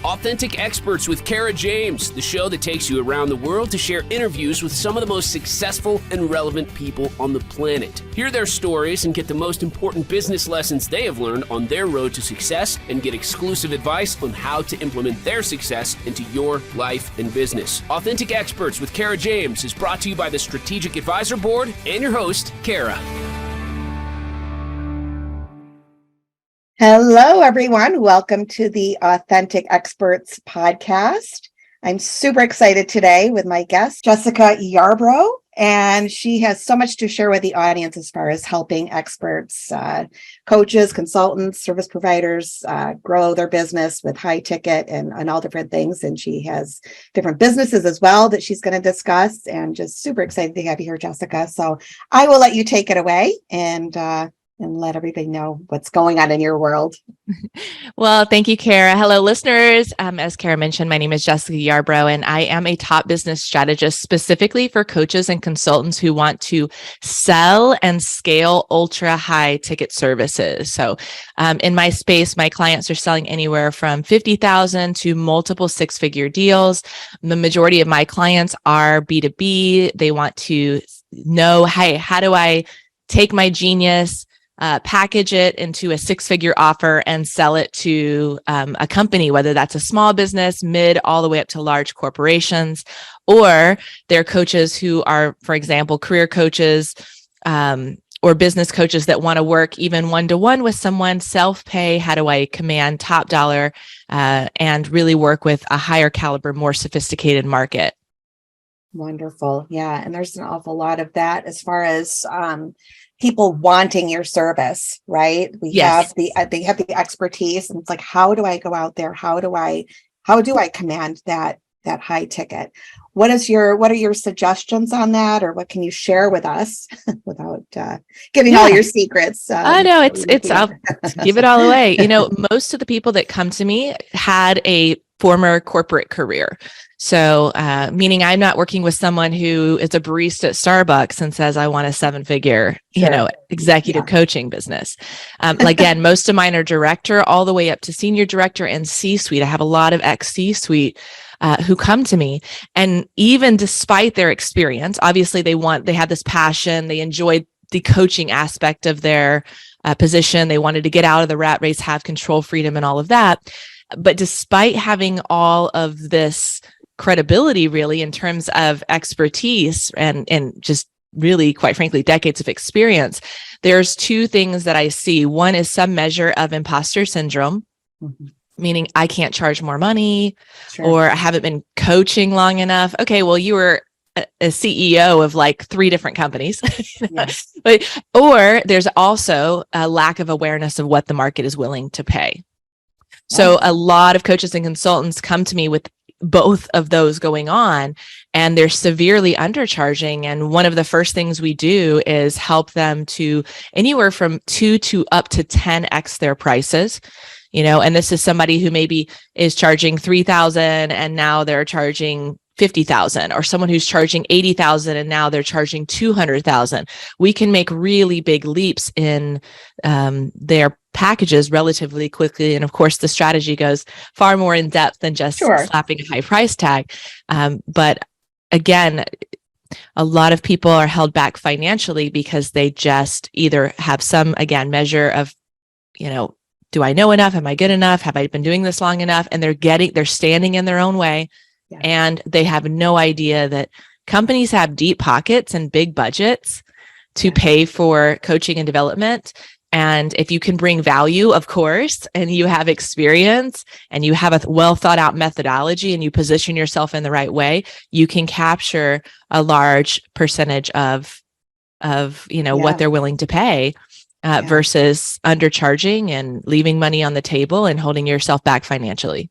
Authentic Experts with Kara James, the show that takes you around the world to share interviews with some of the most successful and relevant people on the planet. Hear their stories and get the most important business lessons they have learned on their road to success, and get exclusive advice on how to implement their success into your life and business. Authentic Experts with Kara James is brought to you by the Strategic Advisor Board and your host, Kara. Hello, everyone. Welcome to the Authentic Experts podcast. I'm super excited today with my guest, Jessica Yarbrough, and she has so much to share with the audience as far as helping experts, coaches, consultants, service providers grow their business with high ticket and all different things. And she has different businesses as well that she's going to discuss, and just super excited to have you here, Jessica. So I will let you take it away and let everybody know what's going on in your world. Well, thank you, Kara. Hello, listeners. As Kara mentioned, my name is Jessica Yarbrough, and I am a top business strategist specifically for coaches and consultants who want to sell and scale ultra high ticket services. So in my space, my clients are selling anywhere from $50,000 to multiple six-figure deals. The majority of my clients are B2B. They want to know, hey, how do I take my genius, package it into a six-figure offer and sell it to a company, whether that's a small business, mid, all the way up to large corporations, or they're coaches who are, for example, career coaches or business coaches that want to work even one-to-one with someone, self-pay. How do I command top dollar and really work with a higher caliber, more sophisticated market? Wonderful. Yeah. And there's an awful lot of that as far as people wanting your service, right? They have the expertise, and it's like, how do I go out there? How do I command that high ticket? What are your suggestions on that, or what can you share with us without giving all your secrets? I know I'll give it all away. You know, most of the people that come to me had a former corporate career. So, meaning I'm not working with someone who is a barista at Starbucks and says, I want a seven-figure, executive coaching business. Again, most of mine are director all the way up to senior director and C-suite. I have a lot of ex-C-suite who come to me, and even despite their experience, obviously they have this passion. They enjoyed the coaching aspect of their position. They wanted to get out of the rat race, have control, freedom, and all of that. But despite having all of this credibility, really, in terms of expertise and just really, quite frankly, decades of experience, there's two things that I see. One is some measure of imposter syndrome, meaning I can't charge more money, or I haven't been coaching long enough. Okay, well, you were a CEO of like 3 different companies, or there's also a lack of awareness of what the market is willing to pay. So a lot of coaches and consultants come to me with both of those going on, and they're severely undercharging. And one of the first things we do is help them to anywhere from 2 to up to 10x their prices. And this is somebody who maybe is charging $3,000 and now they're charging $50,000, or someone who's charging $80,000 and now they're charging $200,000. We can make really big leaps in their packages relatively quickly. And of course, the strategy goes far more in depth than just slapping a high price tag. But again, a lot of people are held back financially because they just either have some, again, measure of, do I know enough? Am I good enough? Have I been doing this long enough? And they're standing in their own way. Yeah. And they have no idea that companies have deep pockets and big budgets to pay for coaching and development. And if you can bring value, of course, and you have experience and you have a well thought out methodology and you position yourself in the right way, you can capture a large percentage of what they're willing to pay versus undercharging and leaving money on the table and holding yourself back financially.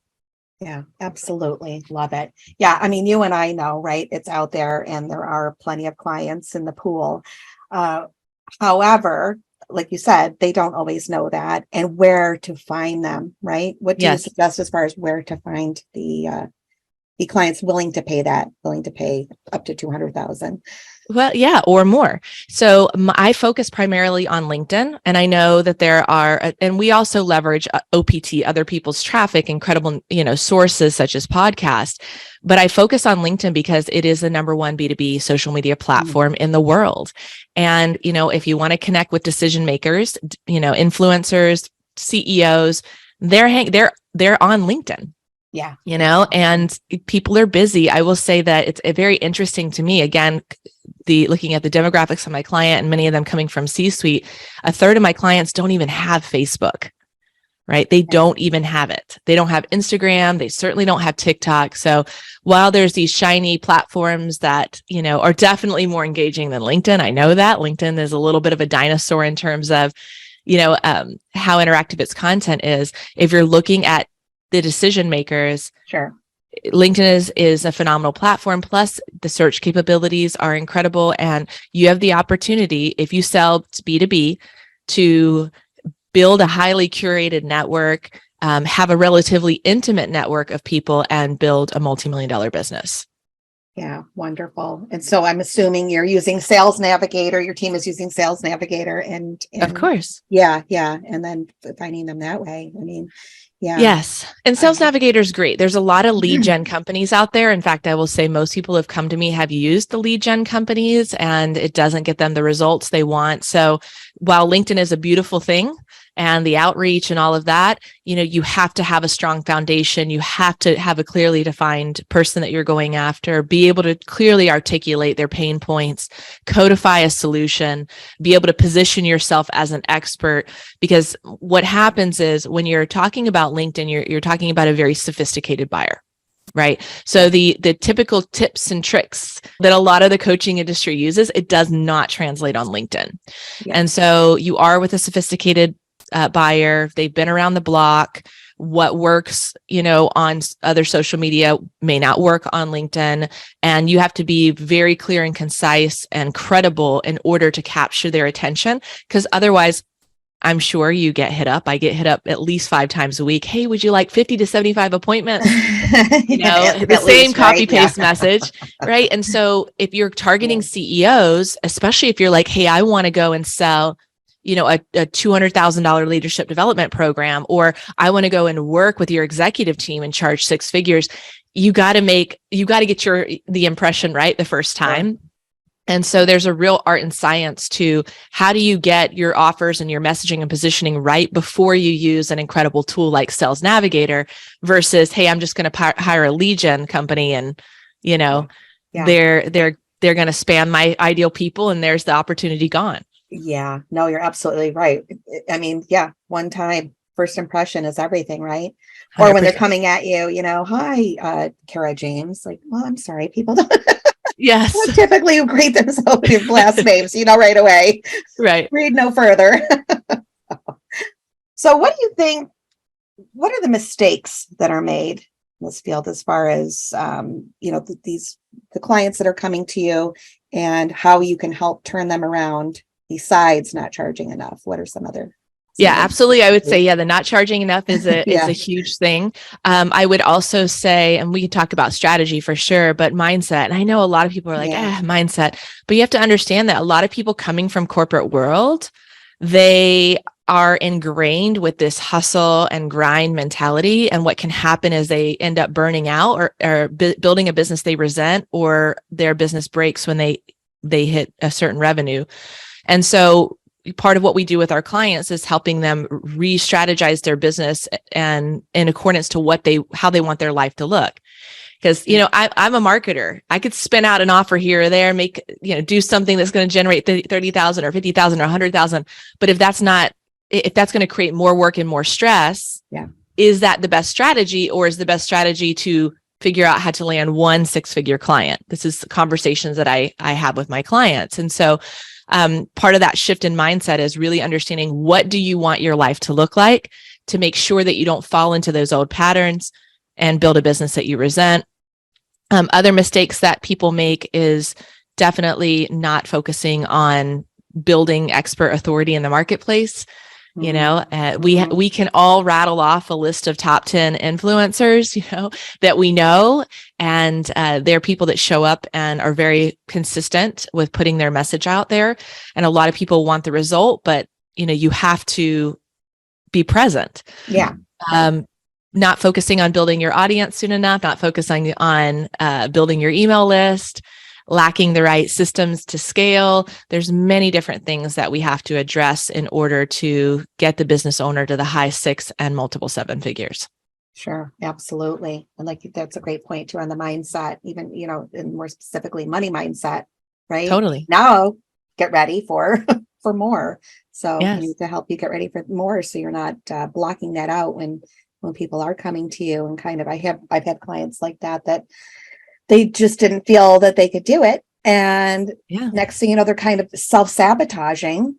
Yeah, absolutely. Love it. Yeah. I mean, you and I know, right? It's out there and there are plenty of clients in the pool. However, like you said, they don't always know that and where to find them, right? What do you suggest as far as where to find the the client's willing to pay up to 200,000. Well, yeah, or more. So I focus primarily on LinkedIn, and I know that there are, and we also leverage OPT, other people's traffic, incredible, sources such as podcasts. But I focus on LinkedIn because it is the number one B2B social media platform in the world. And, if you want to connect with decision makers, influencers, CEOs, they're on LinkedIn. Yeah. And people are busy. I will say that it's very interesting to me. Again, looking at the demographics of my client and many of them coming from C-suite, a third of my clients don't even have Facebook, right? They don't even have it. They don't have Instagram. They certainly don't have TikTok. So while there's these shiny platforms that, are definitely more engaging than LinkedIn, I know that LinkedIn is a little bit of a dinosaur in terms of, how interactive its content is. If you're looking at the decision makers, sure, LinkedIn is a phenomenal platform. Plus, the search capabilities are incredible, and you have the opportunity, if you sell B2B, to build a highly curated network, have a relatively intimate network of people, and build a multi-million-dollar business. Yeah, wonderful. And so I'm assuming you're using Sales Navigator. Your team is using Sales Navigator, and of course, yeah, and then finding them that way. I mean. Yeah. Yes. And Sales Navigator is great. There's a lot of lead gen companies out there. In fact, I will say most people have come to me have used the lead gen companies, and it doesn't get them the results they want. So while LinkedIn is a beautiful thing and the outreach and all of that, you have to have a strong foundation. You have to have a clearly defined person that you're going after, be able to clearly articulate their pain points, codify a solution, be able to position yourself as an expert. Because what happens is when you're talking about LinkedIn, you're talking about a very sophisticated buyer. Right. So the typical tips and tricks that a lot of the coaching industry uses, it does not translate on LinkedIn. Yeah. And so you are with a sophisticated buyer. They've been around the block. What works, on other social media may not work on LinkedIn. And you have to be very clear and concise and credible in order to capture their attention. Because otherwise, I'm sure you get hit up. I get hit up at least 5 times a week. Hey, would you like 50 to 75 appointments? The same copy paste message, right? And so if you're targeting CEOs, especially if you're like, hey, I want to go and sell, a $200,000 leadership development program, or I want to go and work with your executive team and charge 6 figures, you got to get the impression right the first time. Sure. And so there's a real art and science to how do you get your offers and your messaging and positioning right before you use an incredible tool like Sales Navigator versus, hey, I'm just going to hire a lead gen company and, they're going to spam my ideal people and there's the opportunity gone. Yeah, no, you're absolutely right. I mean, yeah, one time first impression is everything, right? 100%. Or when they're coming at you, hi, Kara James, like, well, I'm sorry, people don't. Yes. Typically you greet themselves with your last names, right away. Right. Read no further. So what do you think, what are the mistakes that are made in this field as far as, the clients that are coming to you and how you can help turn them around besides not charging enough? What are some other? Yeah, absolutely. I would say, the not charging enough is a huge thing. I would also say, and we can talk about strategy for sure, but mindset. And I know a lot of people are like, mindset, but you have to understand that a lot of people coming from corporate world, they are ingrained with this hustle and grind mentality. And what can happen is they end up burning out or building a business they resent, or their business breaks when they hit a certain revenue. And so part of what we do with our clients is helping them re-strategize their business and in accordance to how they want their life to look. Because, I'm a marketer. I could spin out an offer here or there, make, do something that's going to generate 30,000 or 50,000 or 100,000. But if that's going to create more work and more stress, is that the best strategy, or is the best strategy to figure out how to land one 6-figure client? This is conversations that I have with my clients. And so part of that shift in mindset is really understanding, what do you want your life to look like, to make sure that you don't fall into those old patterns and build a business that you resent. Other mistakes that people make is definitely not focusing on building expert authority in the marketplace. You know, Mhm. we can all rattle off a list of top 10 influencers, you know, that we know. And they're people that show up and are very consistent with putting their message out there. And a lot of people want the result, but, you know, you have to be present. Yeah. Not focusing on building your audience soon enough, not focusing on building your email list, lacking the right systems to scale. There's many different things that we have to address in order to get the business owner to the high 6 and multiple 7 figures. Sure, absolutely. And like that's a great point too on the mindset, even, you know, and more specifically money mindset, right? Totally. Now get ready for for more. So you Yes. need to help you get ready for more so you're not blocking that out when people are coming to you and kind of I've had clients like that they just didn't feel that they could do it. And Yeah. next thing you know, they're kind of self-sabotaging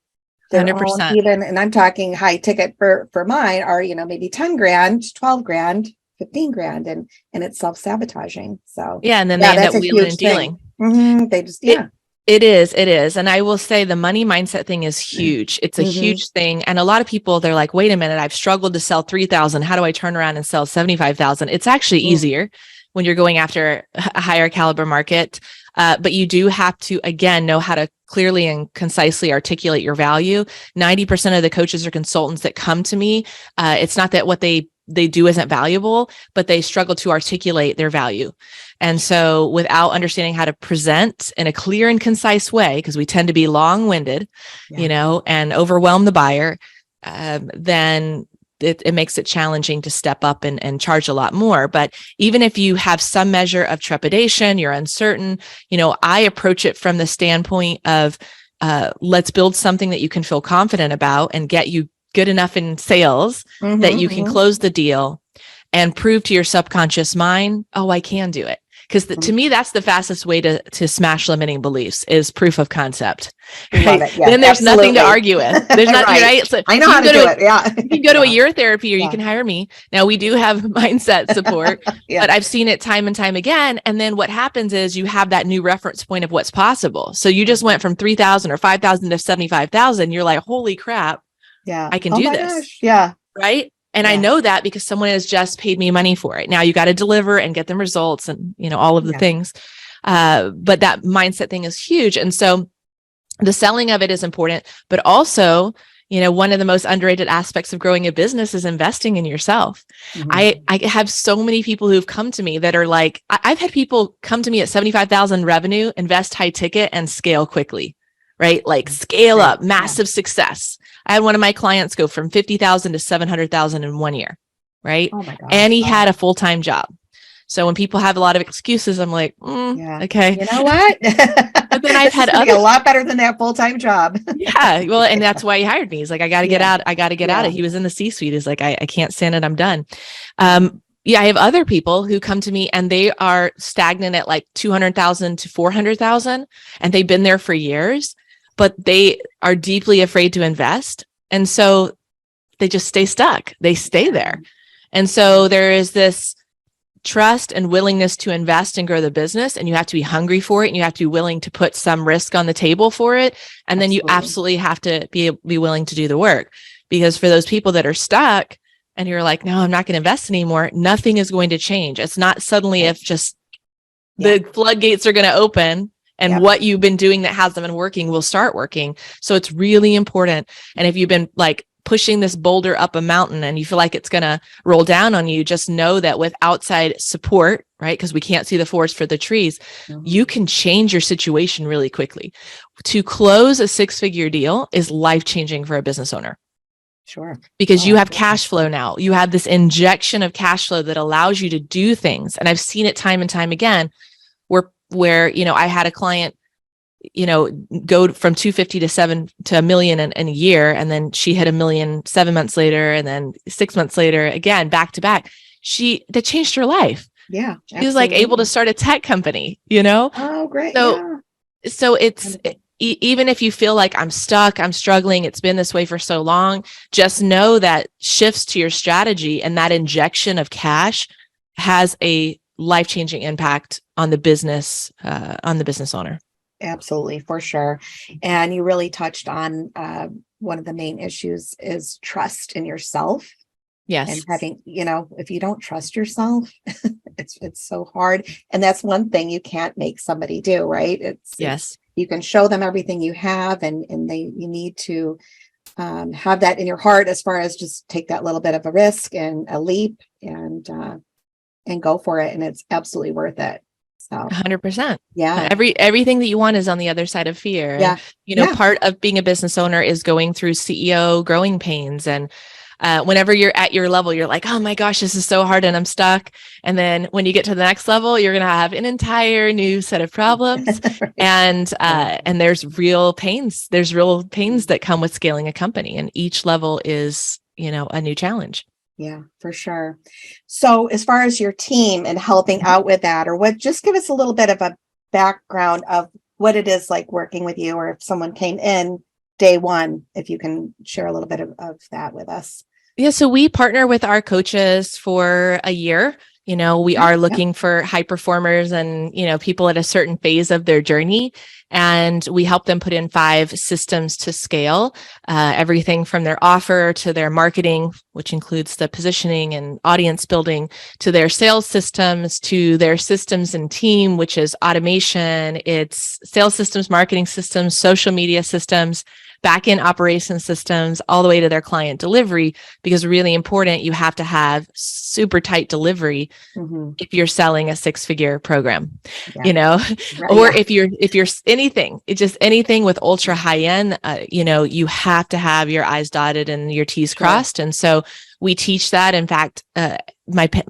their 100%. own, even, and I'm talking high ticket for mine are, you know, maybe 10 grand, 12 grand, 15 grand, and it's self-sabotaging. So Yeah. And then yeah, they end that's up a wheeling huge and dealing. thing. They just, yeah. It is. It is. And I will say the money mindset thing is huge. It's a Mhm. huge thing. And a lot of people, they're like, wait a minute, I've struggled to sell 3,000. How do I turn around and sell 75,000? It's actually easier when you're going after a higher caliber market. But you do have to, again, know how to clearly and concisely articulate your value. 90% of the coaches or consultants that come to me, it's not that what they do isn't valuable, but they struggle to articulate their value. And so without understanding how to present in a clear and concise way, because we tend to be long-winded, you know, and overwhelm the buyer, then it makes it challenging to step up and charge a lot more. But even if you have some measure of trepidation, you're uncertain, you know, I approach it from the standpoint of, let's build something that you can feel confident about and get you good enough in sales that you can close the deal and prove to your subconscious mind, oh, I can do it. Because to me, that's the fastest way to smash limiting beliefs is proof of concept. Love it. Yeah, then there's nothing to absolutely. argue with. There's not right. So I know how to do it. Yeah. You can go to a year therapy or you can hire me. Now we do have mindset support, but I've seen it time and time again. And then what happens is you have that new reference point of what's possible. So you just went from 3,000 or 5,000 to 75,000. You're like, holy crap. Yeah. I can do this. Gosh. Yeah. Right. And I know that because someone has just paid me money for it. Now you got to deliver and get them results and, you know, all of the things. But that mindset thing is huge. And so the selling of it is important, but also, you know, one of the most underrated aspects of growing a business is investing in yourself. I have so many people who've come to me that are like, I've had people come to me at 75,000 revenue, invest high ticket and scale quickly, right? Like scale up, massive success. I had one of my clients go from 50,000 to 700,000 in 1 year, right? Oh my gosh. And he had a full-time job. So when people have a lot of excuses, I'm like, okay. You know what? But then I've had a lot better than that full-time job. Yeah. Well, and that's why he hired me. He's like, I got to get out. I got to get out of it. He was in the C-suite. He's like, I can't stand it. I'm done. Yeah, I have other people who come to me and they are stagnant at like 200,000 to 400,000 and they've been there for years, but they are deeply afraid to invest. And so they just stay stuck. They stay there. And so there is this trust and willingness to invest and grow the business. And you have to be hungry for it. And you have to be willing to put some risk on the table for it. And then you absolutely have to be willing to do the work, because for those people that are stuck and you're like, no, I'm not going to invest anymore, nothing is going to change. It's not suddenly if just the floodgates are going to open and what you've been doing that hasn't been working will start working. So it's really important. And if you've been like pushing this boulder up a mountain and you feel like it's going to roll down on you, just know that with outside support, right? Because we can't see the forest for the trees, you can change your situation really quickly. To close a 6-figure deal is life-changing for a business owner. Sure. Because you have cash flow now. You have this injection of cash flow that allows you to do things. And I've seen it time and time again where, you know, I had a client, you know, go from 250 to $1 million in a year. And then she hit $1 million 7 months later. And then 6 months later, again, back to back, that changed her life. Yeah. She was like able to start a tech company, you know? Oh, great. So it's, even if you feel like I'm stuck, I'm struggling, it's been this way for so long, just know that shifts to your strategy and that injection of cash has a life-changing impact on the business owner. Absolutely, for sure. And you really touched on one of the main issues is trust in yourself. And Yes. having, if you don't trust yourself, it's so hard. And that's one thing you can't make somebody do, right? Yes. You can show them everything you have, and you need to have that in your heart, as far as just take that little bit of a risk and a leap and go for it. And it's absolutely worth it. So 100%. yeah. Everything that you want is on the other side of fear. Yeah. And, part of being a business owner is going through CEO growing pains. And whenever you're at your level, you're like, oh my gosh, this is so hard and I'm stuck. And then when you get to the next level, you're going to have an entire new set of problems. Right. And there's real pains. There's real pains that come with scaling a company. And each level is, a new challenge. Yeah, for sure. So as far as your team and helping out with that, just give us a little bit of a background of what it is like working with you, or if someone came in day one, if you can share a little bit of that with us. Yeah, so we partner with our coaches for a year. We are looking for high performers and, people at a certain phase of their journey. And we help them put in 5 systems to scale, everything from their offer to their marketing, which includes the positioning and audience building, to their sales systems, to their systems and team, which is automation, it's sales systems, marketing systems, social media systems, back-end operation systems, all the way to their client delivery, because really important, you have to have super tight delivery if you're selling a 6-figure program, Right, or if you're anything, it's just anything with ultra high end, you have to have your I's dotted and your T's crossed. And so we teach that. In fact,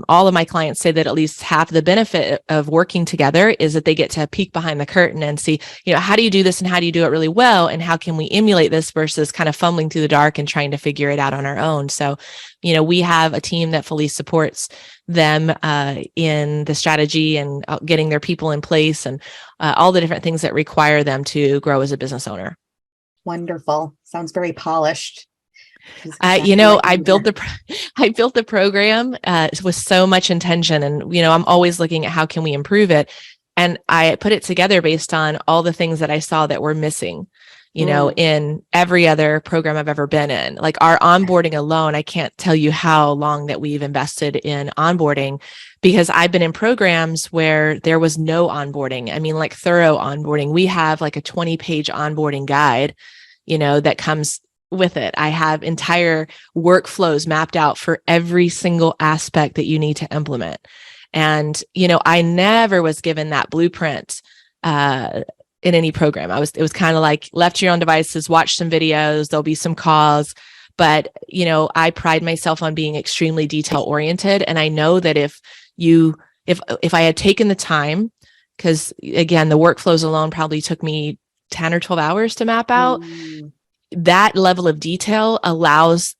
all of my clients say that at least half the benefit of working together is that they get to peek behind the curtain and see, how do you do this and how do you do it really well? And how can we emulate this versus kind of fumbling through the dark and trying to figure it out on our own? So, we have a team that fully supports them in the strategy and getting their people in place and all the different things that require them to grow as a business owner. Wonderful. Sounds very polished. I built the program with so much intention, and I'm always looking at how can we improve it, and I put it together based on all the things that I saw that were missing, in every other program I've ever been in. Like our onboarding alone, I can't tell you how long that we've invested in onboarding, because I've been in programs where there was no onboarding. I mean, like thorough onboarding. We have like a 20-page onboarding guide, that comes with it. I have entire workflows mapped out for every single aspect that you need to implement. And, I never was given that blueprint in any program. It was kind of like left to your own devices, watch some videos, there'll be some calls. But, I pride myself on being extremely detail oriented. And I know that if I had taken the time, because again, the workflows alone probably took me 10 or 12 hours to map out. That level of detail allows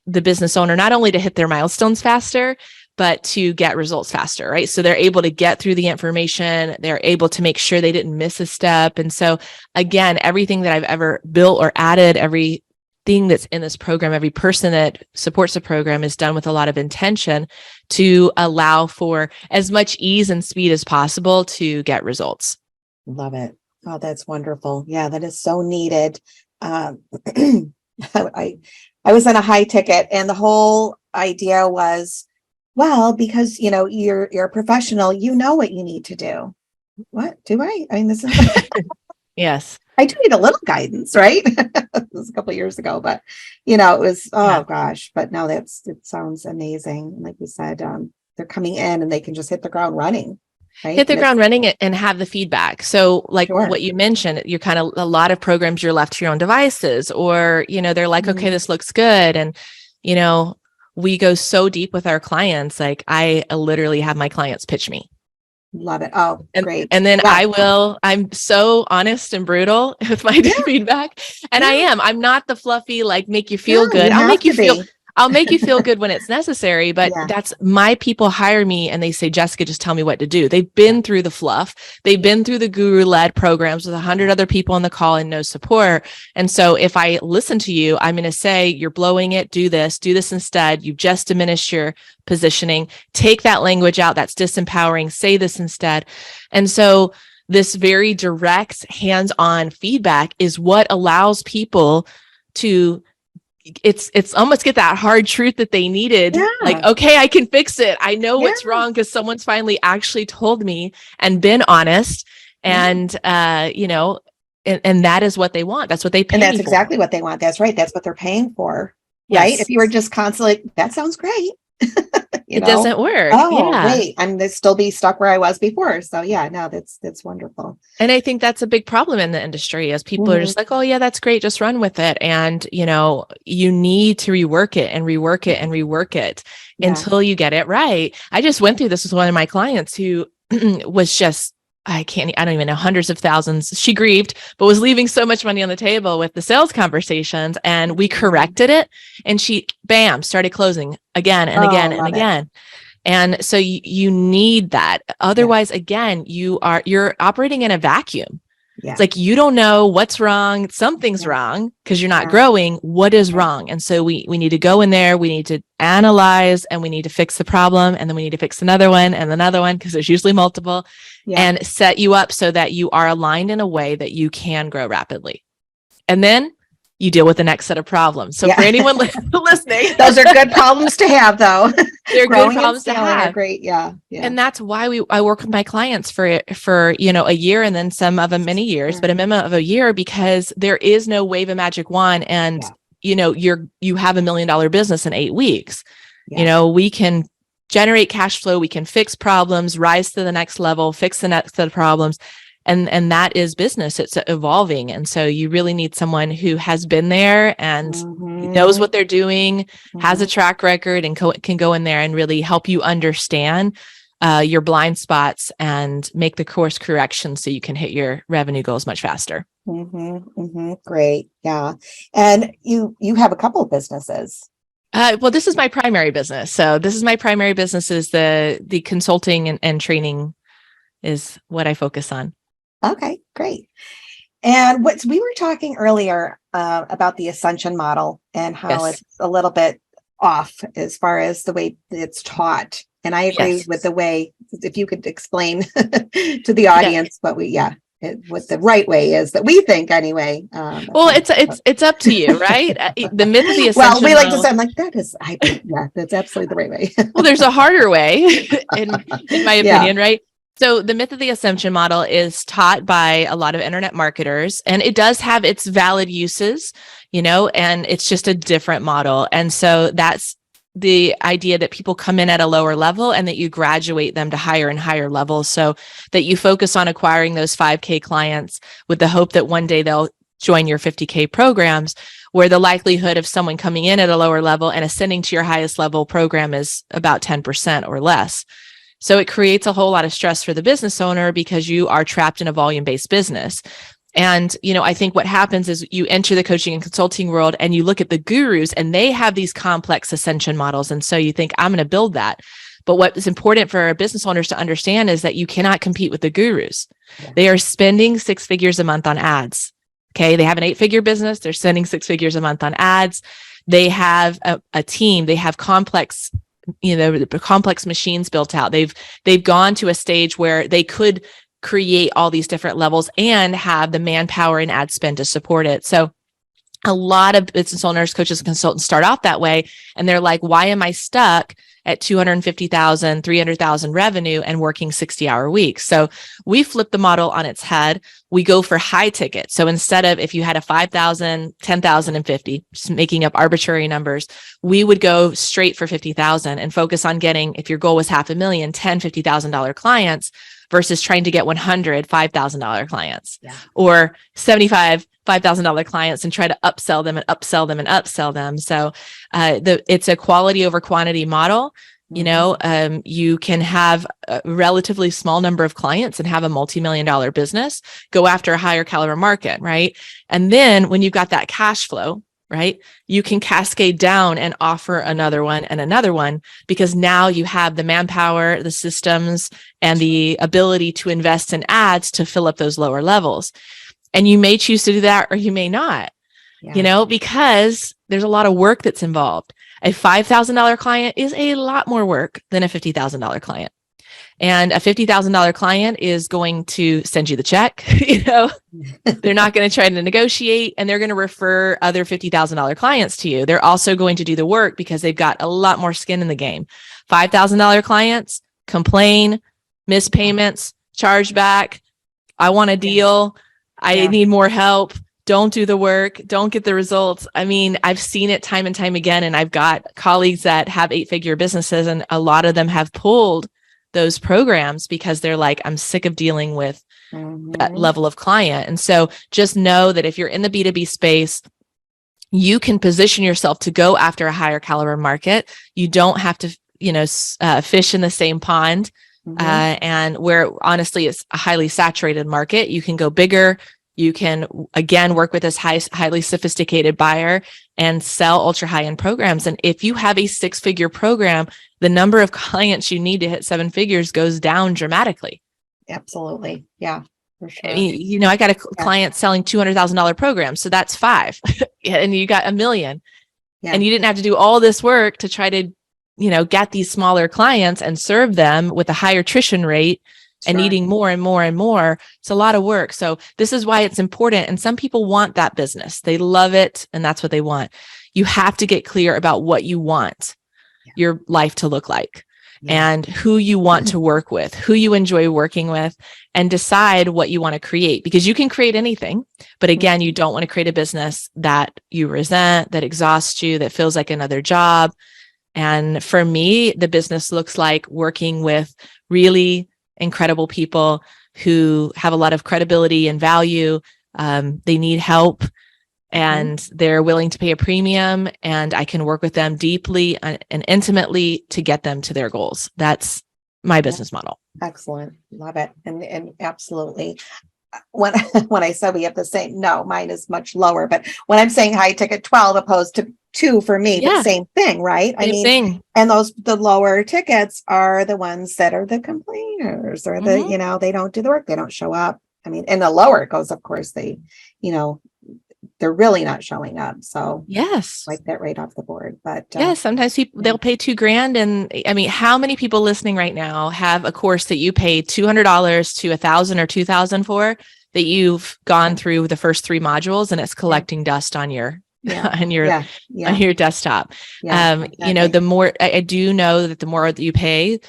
the business owner not only to hit their milestones faster, but to get results faster, right? So they're able to get through the information, they're able to make sure they didn't miss a step. And so again, everything that I've ever built or added, everything that's in this program, every person that supports the program is done with a lot of intention to allow for as much ease and speed as possible to get results. Love it. Oh, that's wonderful. Yeah, that is so needed. I was in a high ticket, and the whole idea was, well, because you're a professional, what you need to do. What do I? I mean, this is Yes. I do need a little guidance, right? It was a couple of years ago, but it was gosh. But now it sounds amazing. Like you said, they're coming in and they can just hit the ground running. Right? Hit the ground running and have the feedback. So like what you mentioned, you're kind of a lot of programs you're left to your own devices, or, they're like, okay, this looks good. And, we go so deep with our clients. Like I literally have my clients pitch me. Love it. Oh, great. And then I'm so honest and brutal with my feedback. And I'm not the fluffy, like make you feel good. I'll make you feel good when it's necessary, but that's my people hire me and they say, Jessica, just tell me what to do. They've been through the fluff. They've been through the guru-led programs with 100 other people on the call and no support. And so if I listen to you, I'm going to say, you're blowing it. Do this instead. You've just diminished your positioning. Take that language out. That's disempowering. Say this instead. And so this very direct, hands-on feedback is what allows people to it's almost get that hard truth that they needed. Yeah. Like, okay, I can fix it. I know what's Yeah. wrong because someone's finally actually told me and been honest. And, you know, and that is what they want. That's what they pay And that's for. exactly what they want. That's right. That's what they're paying for. Right. Yes. If you were just constantly, that sounds great. It doesn't work. Oh, Yeah. wait, I'm gonna still be stuck where I was before. So yeah, no, that's wonderful. And I think that's a big problem in the industry is people are just like, oh yeah, that's great. Just run with it. And, you know, you need to rework it and rework it and rework it until you get it right. I just went through this with one of my clients who was just, I don't even know, hundreds of thousands. She grieved, but was leaving so much money on the table with the sales conversations, and we corrected it. And she, bam, started closing again and again and again. And so you need that. Otherwise, again, you're operating in a vacuum. Yeah. It's like, you don't know what's wrong. Something's wrong because you're not growing. What is wrong? And so we need to go in there. We need to analyze, and we need to fix the problem. And then we need to fix another one and another one, because there's usually multiple, and set you up so that you are aligned in a way that you can grow rapidly. And then you deal with the next set of problems. So for anyone listening, those are good problems to have, though. They're good problems to have. Great. Yeah. And that's why I work with my clients for, you know, a year, and then some of them many years, but a minimum of a year, because there is no wave a magic wand. And, you know, you have $1 million business in 8 weeks. You know, we can generate cash flow. We can fix problems, rise to the next level, fix the next set of problems. And that is business. It's evolving. And so you really need someone who has been there and knows what they're doing, has a track record, and can go in there and really help you understand your blind spots and make the course correction so you can hit your revenue goals much faster. Great. Yeah. And you have a couple of businesses. Well, this is my primary business. So this is my primary business, is the consulting and training is what I focus on. Okay, great. And we were talking earlier about the ascension model and how it's a little bit off as far as the way it's taught. And I agree with the way, if you could explain to the audience what what the right way is that we think anyway. Well, it's up to you, right? The myth of the ascension. Well, we like to say, I'm like, that's absolutely the right way. Well, there's a harder way, in my opinion, right? So the myth of the assumption model is taught by a lot of internet marketers, and it does have its valid uses, you know, and it's just a different model. And so that's the idea that people come in at a lower level and that you graduate them to higher and higher levels, so that you focus on acquiring those 5K clients with the hope that one day they'll join your 50K programs, where the likelihood of someone coming in at a lower level and ascending to your highest level program is about 10% or less. So it creates a whole lot of stress for the business owner, because you are trapped in a volume-based business. And, you know, I think what happens is you enter the coaching and consulting world and you look at the gurus, and they have these complex ascension models. And so you think, I'm going to build that. But what is important for business owners to understand is that you cannot compete with the gurus. They are spending 6 figures a month on ads. Okay. They have an 8-figure business. They're spending 6 figures a month on ads. They have a team. They have complex machines built out. They've gone to a stage where they could create all these different levels and have the manpower and ad spend to support it. So a lot of business owners, coaches, and consultants start off that way. And they're like, why am I stuck at 250,000, 300,000 revenue and working 60-hour weeks? So we flip the model on its head. We go for high ticket. So instead of, if you had a 5,000, 10,000, and 50, just making up arbitrary numbers, we would go straight for 50,000 and focus on getting, if your goal was $500,000, $10,000, $50,000 clients, versus trying to get 100 $5,000 clients, or 75 $5,000 clients, and try to upsell them and upsell them and upsell them. So it's a quality over quantity model. You know, you can have a relatively small number of clients and have a multi-million-dollar business, go after a higher caliber market, right? And then when you've got that cash flow, right, you can cascade down and offer another one and another one, because now you have the manpower, the systems, and the ability to invest in ads to fill up those lower levels. And you may choose to do that, or you may not, you know, because there's a lot of work that's involved. A $5,000 client is a lot more work than a $50,000 client. And a $50,000 client is going to send you the check. They're not going to try to negotiate, and they're going to refer other $50,000 clients to you. They're also going to do the work because they've got a lot more skin in the game. $5,000 clients complain, miss payments, charge back. I want a deal. I need more help. Don't do the work. Don't get the results. I mean, I've seen it time and time again, and I've got colleagues that have 8-figure businesses, and a lot of them have pulled those programs because they're like, I'm sick of dealing with that level of client. And so just know that if you're in the B2B space, you can position yourself to go after a higher caliber market. You don't have to, fish in the same pond. And where honestly it's a highly saturated market, you can go bigger. You can, again, work with this highly sophisticated buyer and sell ultra high-end programs. And if you have a 6-figure program, the number of clients you need to hit 7 figures goes down dramatically. Absolutely. Yeah, for sure. I mean, I got a client selling $200,000 programs. So that's 5 and you got $1 million and you didn't have to do all this work to try to, get these smaller clients and serve them with a higher attrition rate. And needing more and more and more. It's a lot of work. So this is why it's important. And some people want that business. They love it. And that's what they want. You have to get clear about what you want your life to look like and who you want to work with, who you enjoy working with, and decide what you want to create, because you can create anything. But again, you don't want to create a business that you resent, that exhausts you, that feels like another job. And for me, the business looks like working with really incredible people who have a lot of credibility and value. They need help and they're willing to pay a premium, and I can work with them deeply and intimately to get them to their goals. That's my business model. Excellent. Love it. And absolutely. When I said we have the same, no, mine is much lower, but when I'm saying high ticket 12 opposed to 2 for me, the same thing, right? Same. And the lower tickets are the ones that are the complainers or the, they don't do the work. They don't show up. I mean, and the lower it goes, of course, they're really not showing up. So like that right off the board. But sometimes they'll pay $2,000. And I mean, how many people listening right now have a course that you pay $200 to $1,000 or $2,000 for, that you've gone through the first 3 modules and it's collecting dust on your on your desktop? The more I do know that the more that you pay,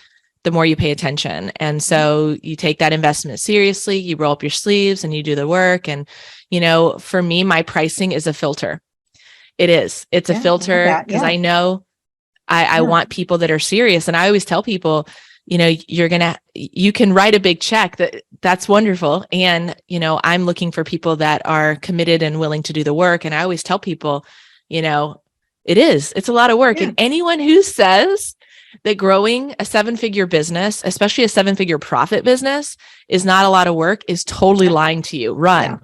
the more you pay attention. And so you take that investment seriously, you roll up your sleeves and you do the work. And, for me, my pricing is a filter. It's a filter because I know I want people that are serious. And I always tell people, you can write a big check, that's wonderful. And, I'm looking for people that are committed and willing to do the work. And I always tell people, it's a lot of work. And anyone who says that growing a 7-figure business, especially a 7-figure profit business, is not a lot of work is totally lying to you. Run.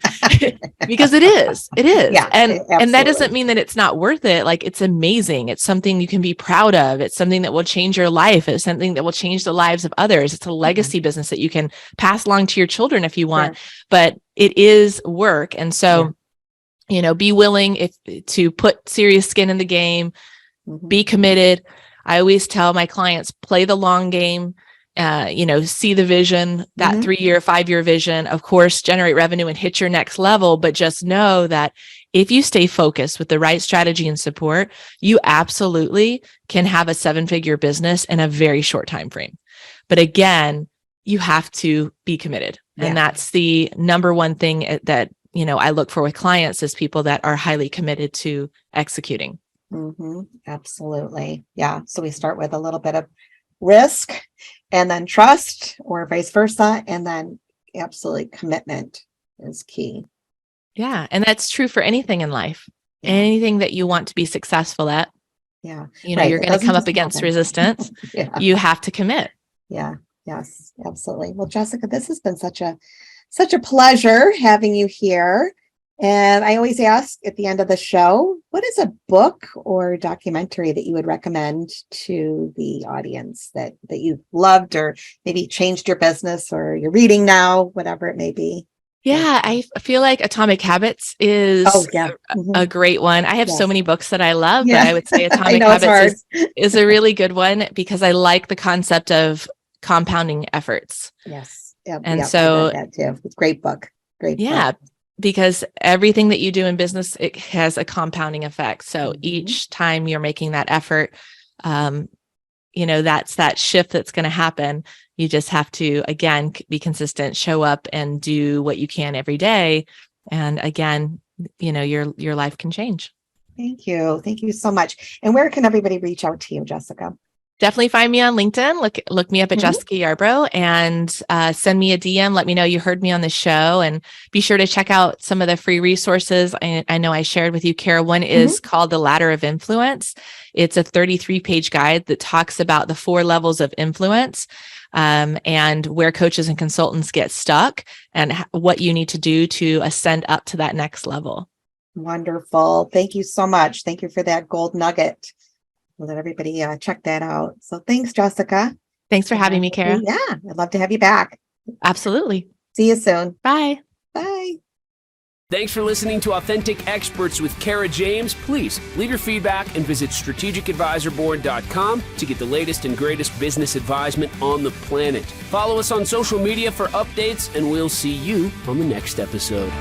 Because it is. Yeah, and that doesn't mean that it's not worth it. Like, it's amazing. It's something you can be proud of. It's something that will change your life. It's something that will change the lives of others. It's a legacy business that you can pass along to your children if you want, but it is work. And so, be willing to put serious skin in the game, be committed. I always tell my clients, play the long game, see the vision, that 3-year, 5-year vision, of course, generate revenue and hit your next level. But just know that if you stay focused with the right strategy and support, you absolutely can have a 7-figure business in a very short time frame. But again, you have to be committed. And that's the number one thing that, I look for with clients, is people that are highly committed to executing. Absolutely. Yeah. So we start with a little bit of risk and then trust, or vice versa. And then absolutely commitment is key. Yeah. And that's true for anything in life, anything that you want to be successful at. Yeah. You're going to come up against resistance. You have to commit. Yeah. Yes, absolutely. Well, Jessica, this has been such a pleasure having you here. And I always ask at the end of the show, what is a book or documentary that you would recommend to the audience that you've loved, or maybe changed your business, or you're reading now, whatever it may be? Yeah, I feel like Atomic Habits is a great one. I have so many books that I love, but I would say Atomic Habits is a really good one, because I like the concept of compounding efforts. Yes. Yep, And yep, so, I read that too. It's a great book. Great yeah, book. because everything that you do in business, it has a compounding effect. So each time you're making that effort, that's that shift that's going to happen. You just have to, again, be consistent, show up and do what you can every day. And again, your life can change. Thank you. Thank you so much. And where can everybody reach out to you, Jessica? Definitely find me on LinkedIn. Look me up at Jessica Yarbrough and send me a DM. Let me know you heard me on the show, and be sure to check out some of the free resources. I know I shared with you, Kara. One is called The Ladder of Influence. It's a 33-page guide that talks about the 4 levels of influence, and where coaches and consultants get stuck, and what you need to do to ascend up to that next level. Wonderful. Thank you so much. Thank you for that gold nugget. We'll let everybody check that out. So thanks, Jessica. Thanks for having me, Kara. Yeah, I'd love to have you back. Absolutely. See you soon. Bye. Bye. Thanks for listening to Authentic Experts with Kara James. Please leave your feedback and visit strategicadvisorboard.com to get the latest and greatest business advisement on the planet. Follow us on social media for updates, and we'll see you on the next episode.